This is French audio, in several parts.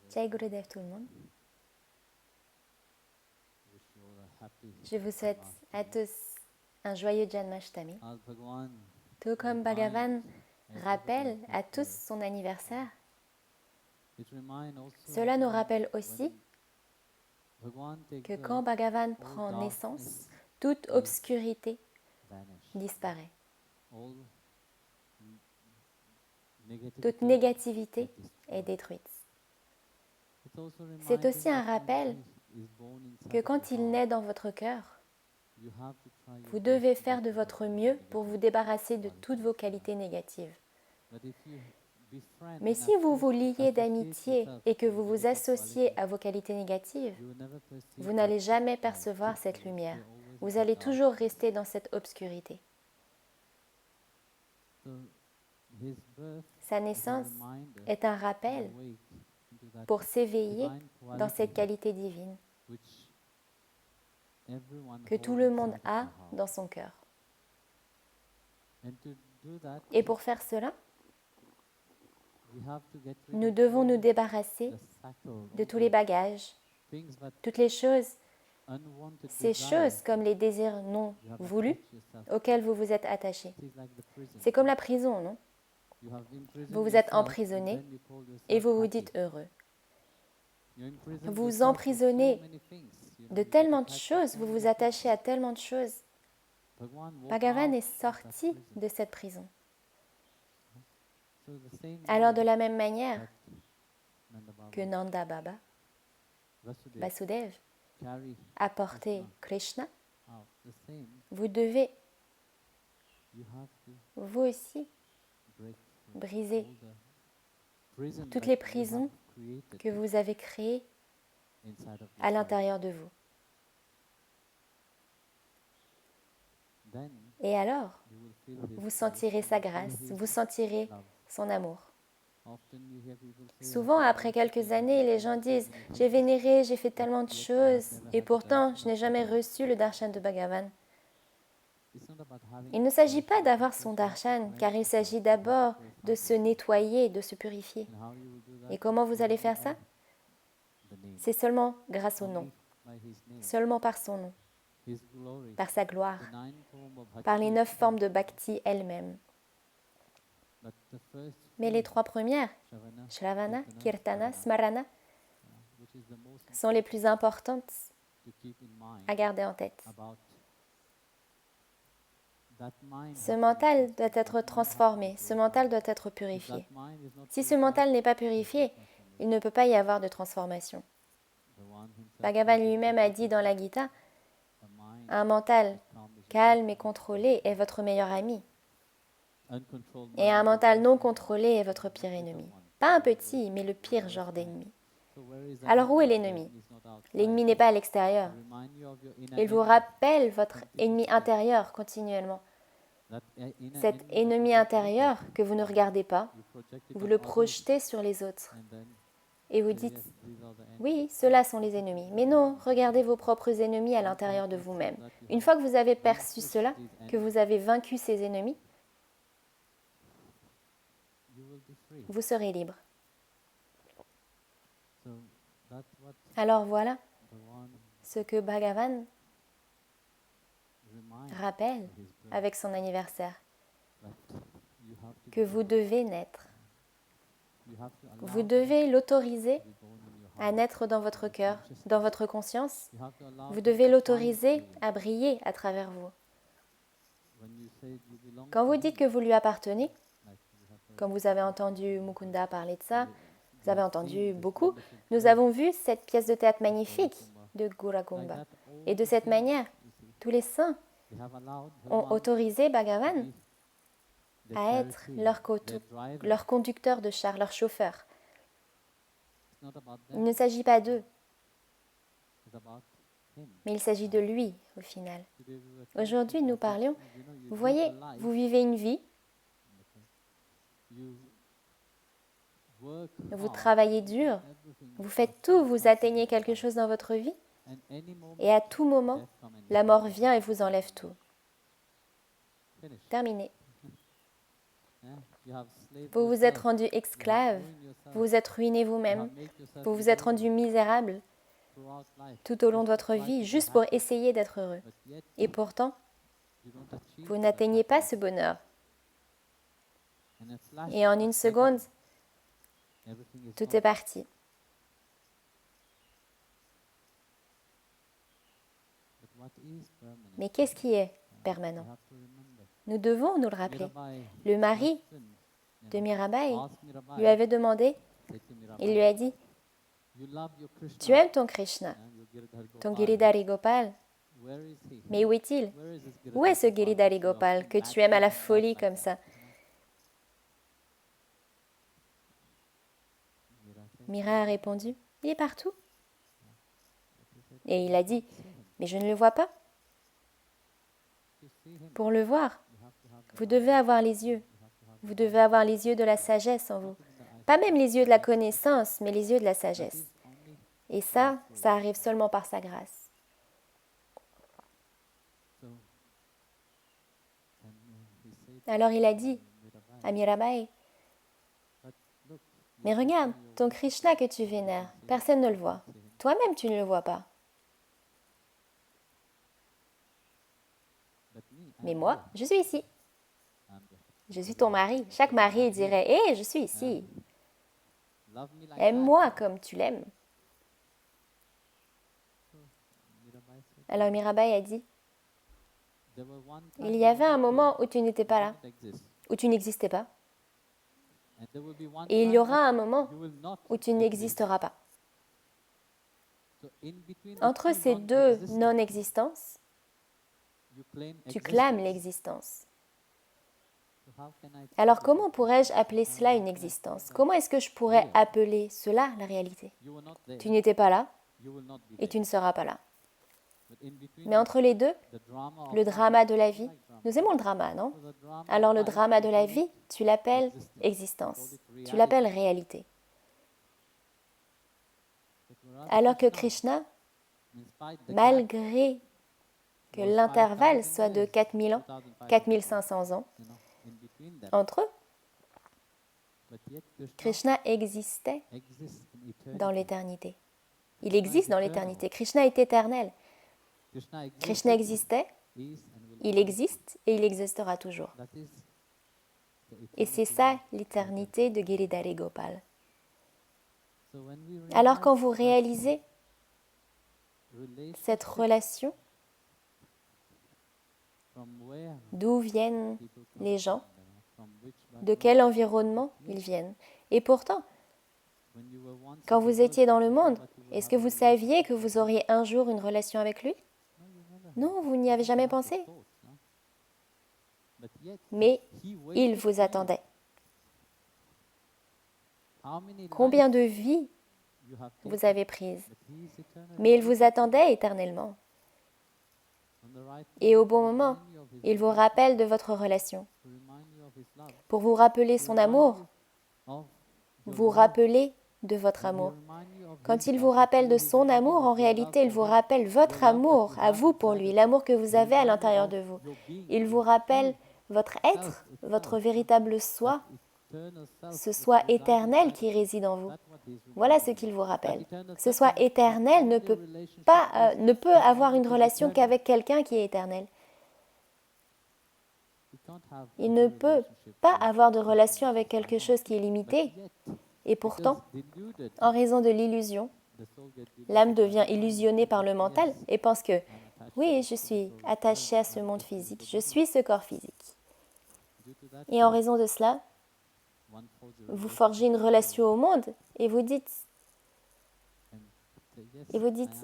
Jai Gurudev tout le monde. Je vous souhaite à tous un joyeux Janmashtami. Tout comme Bhagavan rappelle à tous son anniversaire, cela nous rappelle aussi que quand Bhagavan prend naissance, toute obscurité disparaît. Toute négativité est détruite. C'est aussi un rappel que quand il naît dans votre cœur, vous devez faire de votre mieux pour vous débarrasser de toutes vos qualités négatives. Mais si vous vous liez d'amitié et que vous vous associez à vos qualités négatives, vous n'allez jamais percevoir cette lumière. Vous allez toujours rester dans cette obscurité. Sa naissance est un rappel pour s'éveiller dans cette qualité divine que tout le monde a dans son cœur. Et pour faire cela, nous devons nous débarrasser de tous les bagages, toutes les choses, ces choses comme les désirs non voulus auxquels vous vous êtes attachés. C'est comme la prison, non? Vous vous êtes emprisonné et vous vous dites heureux. Vous vous emprisonnez de tellement de choses, vous vous attachez à tellement de choses. Bhagavan est sorti de cette prison. Alors de la même manière que Nanda Baba, Vasudev, a porté Krishna, vous devez, vous aussi, briser toutes les prisons que vous avez créées à l'intérieur de vous. Et alors, vous sentirez sa grâce, vous sentirez son amour. Souvent, après quelques années, les gens disent « J'ai vénéré, j'ai fait tellement de choses, et pourtant, je n'ai jamais reçu le darshan de Bhagavan. » Il ne s'agit pas d'avoir son darshan, car il s'agit d'abord de se nettoyer, de se purifier. Et comment vous allez faire ça? C'est seulement grâce au nom, seulement par son nom, par sa gloire, par les 9 formes de bhakti elles-mêmes. Mais les 3 premières, Shravana, Kirtana, Smarana, sont les plus importantes à garder en tête. Ce mental doit être transformé, ce mental doit être purifié. Si ce mental n'est pas purifié, il ne peut pas y avoir de transformation. Bhagavan lui-même a dit dans la Gita, un mental calme et contrôlé est votre meilleur ami. Et un mental non contrôlé est votre pire ennemi. Pas un petit, mais le pire genre d'ennemi. Alors où est l'ennemi? L'ennemi n'est pas à l'extérieur. Il vous rappelle votre ennemi intérieur continuellement. Cet ennemi intérieur que vous ne regardez pas, vous le projetez sur les autres. Et vous dites, oui, ceux-là sont les ennemis. Mais non, regardez vos propres ennemis à l'intérieur de vous-même. Une fois que vous avez perçu cela, que vous avez vaincu ces ennemis, vous serez libre. Alors voilà ce que Bhagavan rappelle avec son anniversaire, que vous devez naître. Vous devez l'autoriser à naître dans votre cœur, dans votre conscience. Vous devez l'autoriser à briller à travers vous. Quand vous dites que vous lui appartenez, comme vous avez entendu Mukunda parler de ça, vous avez entendu beaucoup, nous avons vu cette pièce de théâtre magnifique de Gurakumbha. Et de cette manière, tous les saints ont autorisé Bhagavan à être leur conducteur de char, leur chauffeur. Il ne s'agit pas d'eux, mais il s'agit de lui au final. Aujourd'hui, nous parlions, vous voyez, vous vivez une vie, vous travaillez dur, vous faites tout, vous atteignez quelque chose dans votre vie, et à tout moment, la mort vient et vous enlève tout. Terminé. Vous vous êtes rendu esclave, vous vous êtes ruiné vous-même, vous vous êtes rendu misérable tout au long de votre vie, juste pour essayer d'être heureux. Et pourtant, vous n'atteignez pas ce bonheur. Et en une seconde, tout est parti. Mais qu'est-ce qui est permanent? Nous devons nous le rappeler. Le mari de Mirabai lui avait demandé, il lui a dit, tu aimes ton Krishna, ton Giridhari Gopal, mais où est-il? Où est ce Giridhari Gopal que tu aimes à la folie comme ça? Mira a répondu, il est partout. Et il a dit, mais je ne le vois pas. Pour le voir, vous devez avoir les yeux. Vous devez avoir les yeux de la sagesse en vous. Pas même les yeux de la connaissance, mais les yeux de la sagesse. Et ça arrive seulement par sa grâce. Alors il a dit à Mirabai, mais regarde, ton Krishna que tu vénères, personne ne le voit. Toi-même, tu ne le vois pas. Mais moi, je suis ici. Je suis ton mari. Chaque mari dirait, hé, je suis ici. Aime-moi comme tu l'aimes. Alors Mirabai a dit, il y avait un moment où tu n'étais pas là, où tu n'existais pas. Et il y aura un moment où tu n'existeras pas. Entre ces deux non-existences, tu clames l'existence. Alors comment pourrais-je appeler cela une existence? Comment est-ce que je pourrais appeler cela la réalité? Tu n'étais pas là et tu ne seras pas là. Mais entre les deux, le drama de la vie, nous aimons le drama, non? Alors le drama de la vie, tu l'appelles existence, tu l'appelles réalité. Alors que Krishna, malgré que l'intervalle soit de 4000 ans, 4500 ans, entre eux, Krishna existait dans l'éternité. Il existe dans l'éternité. Krishna est éternel. Krishna existait, il existe et il existera toujours. Et c'est ça l'éternité de Giridhari Gopal. Alors quand vous réalisez cette relation, d'où viennent les gens, de quel environnement ils viennent. Et pourtant, quand vous étiez dans le monde, est-ce que vous saviez que vous auriez un jour une relation avec lui? Non, vous n'y avez jamais pensé. Mais il vous attendait. Combien de vies vous avez prises? Mais il vous attendait éternellement. Et au bon moment, il vous rappelle de votre relation. Pour vous rappeler son amour, vous rappelez de votre amour. Quand il vous rappelle de son amour, en réalité, il vous rappelle votre amour à vous pour lui, l'amour que vous avez à l'intérieur de vous. Il vous rappelle votre être, votre véritable soi, ce soi éternel qui réside en vous. Voilà ce qu'il vous rappelle. Ce soi éternel ne peut avoir une relation qu'avec quelqu'un qui est éternel. Il ne peut pas avoir de relation avec quelque chose qui est limité. Et pourtant, en raison de l'illusion, l'âme devient illusionnée par le mental et pense que oui, je suis attachée à ce monde physique, je suis ce corps physique. Et en raison de cela, vous forgez une relation au monde et vous dites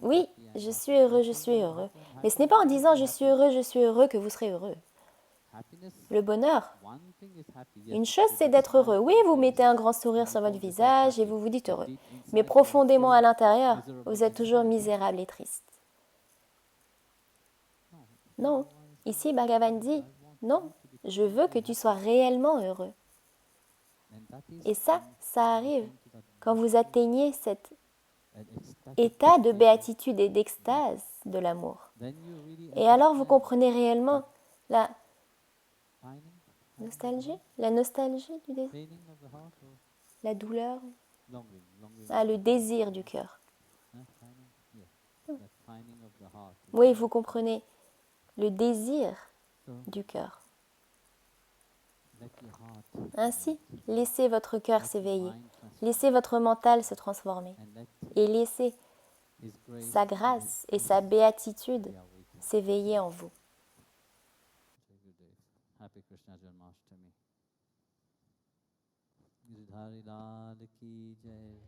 oui, je suis heureux, je suis heureux. Mais ce n'est pas en disant je suis heureux que vous serez heureux. Le bonheur, une chose c'est d'être heureux. Oui, vous mettez un grand sourire sur votre visage et vous vous dites heureux. Mais profondément à l'intérieur, vous êtes toujours misérable et triste. Non, ici Bhagavan dit, non, je veux que tu sois réellement heureux. Et ça arrive quand vous atteignez cet état de béatitude et d'extase de l'amour. Et alors vous comprenez réellement Nostalgie? La nostalgie du désir? Paining of the heart or La douleur? longing? Ah, le désir du cœur. Pining? Yes. That pining of the heart. Oui, vous comprenez. Le désir So du cœur. let your heart Ainsi, laissez votre cœur let your s'éveiller. mind transform, Laissez votre mental se transformer. and let Et laissez His grace sa and His grâce et peace sa béatitude be awakened. s'éveiller en vous. Jai Gurudev. Happy Krishna Janmashtami. Giridhari Lal ki jai.